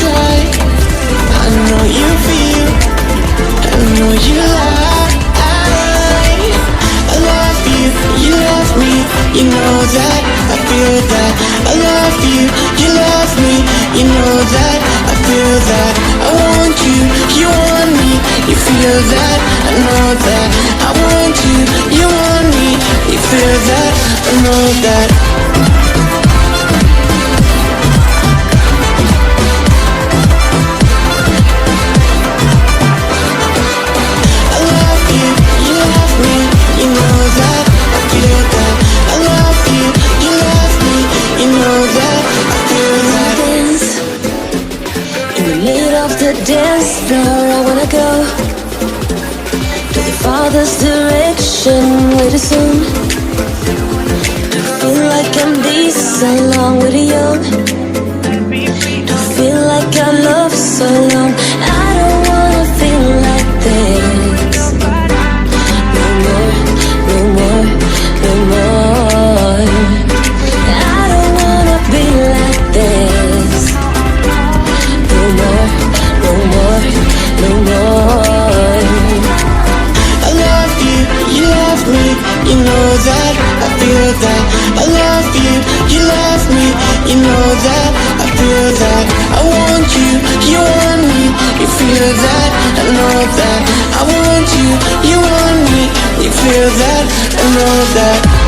try. I know you feel, I know you lie. I love you, you love me, you know that, I feel that. I love you, you love me, you know that, I feel that. I want you, you want me, you feel that, I know that. I want you, you want me, you feel that, I know that. Dance floor, I wanna go to the farthest direction, way too soon. To feel like I'm decent along with the young. To feel like I love so long. I don't wanna feel like this. No more, no more, no more. I don't wanna be like this. No more. No more, no more. I love you, you love me, you know that, I feel that. I love you, you love me, you know that, I feel that. I want you, you want me, you feel that, I know that. I want you, you want me, you feel that, I know that.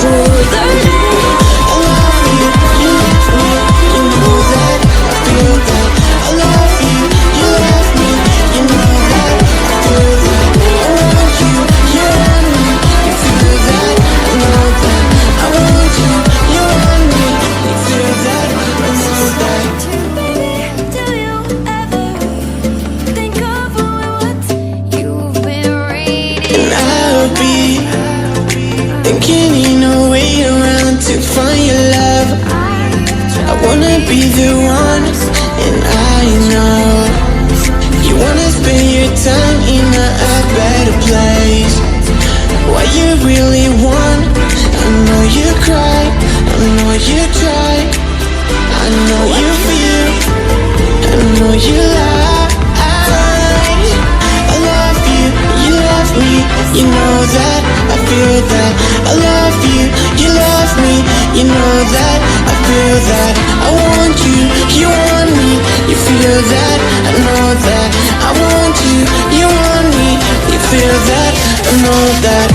Through the day, I love you. be the one, and I know you wanna spend your time in a better place. What you really want, I know you cry, I know you try, I know you feel, I know you lie. I love you, you love me, you know that, I feel that. I love you, you love me, you know that, I feel that. I want you, you want me, you feel that, I know that. I want you, you want me, you feel that, I know that.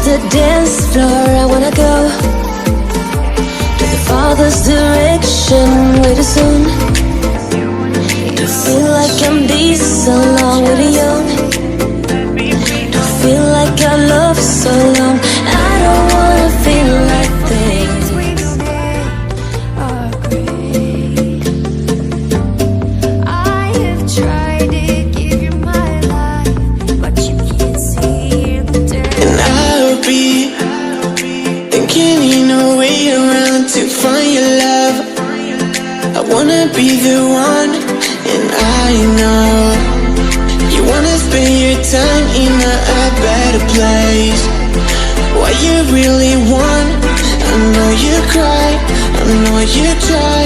The dance floor, I wanna go to the farthest direction, way too soon. To feel like I'm this along with the young. To feel like I love so long. I don't wanna feel like things we say are great. I have tried to give you my life, but you can't see the day. Be thinking in a way around to find your love. I wanna be the one, and I know you wanna spend your time in a better place. What you really want, I know you cry, I know you try,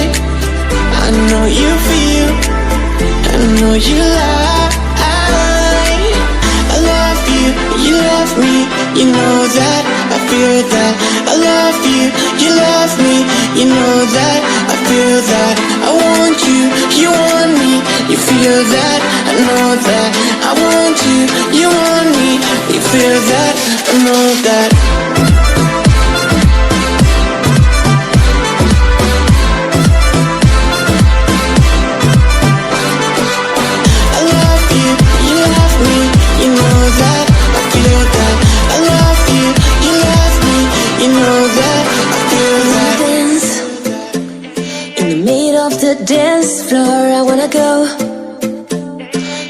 I know you feel, I know you lie. I love you, you love me, you know that, I feel that. I love you, you love me, you know that, I feel that. I want you, you want me, you feel that, I know that. I want you, you want me, you feel that, I know that. I love you, you love me, you know that, I feel that. I love you, you love me, you know that, I feel that. Dance in the middle of the dance floor, I wanna go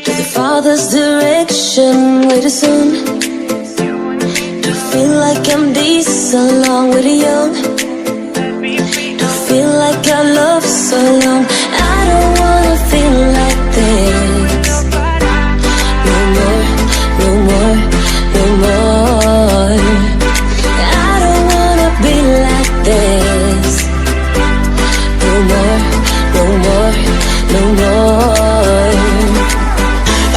to the farthest direction, way too soon. To feel like I'm this along with the young. To feel like I love so long. I don't wanna feel like this. No more, no more, no more. I don't wanna be like this. No more, no more, no more.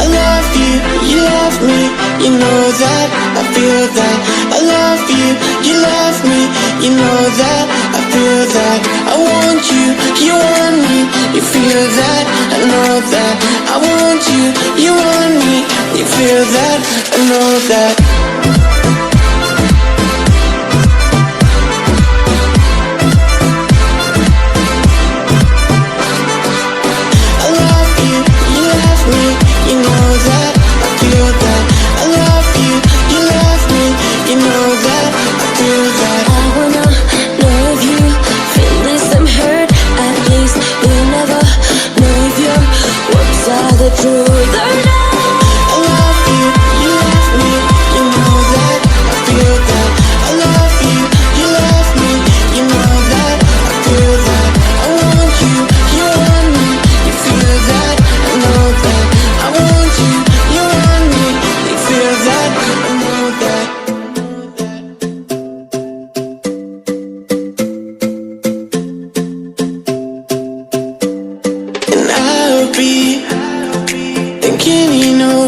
I love you, you love me, you know that, I feel that. I love you, you love me, you know that, I feel that. I want you, you want me, you feel that, I know that. I want you, you want me, you feel that, I know that. I love you, you love me, you know that, I feel that. I love you, you love me, you know that, I feel that. I wanna know if you feel the same hurt. At least you never know if your words are the truth or not. I love you, you love me, you know that, I feel that. I love you, you love me, you know that, I feel that. I want you, you want me, you feel that, I know that. I want you, you want me, you feel that, I know that. And I'll be thinking in a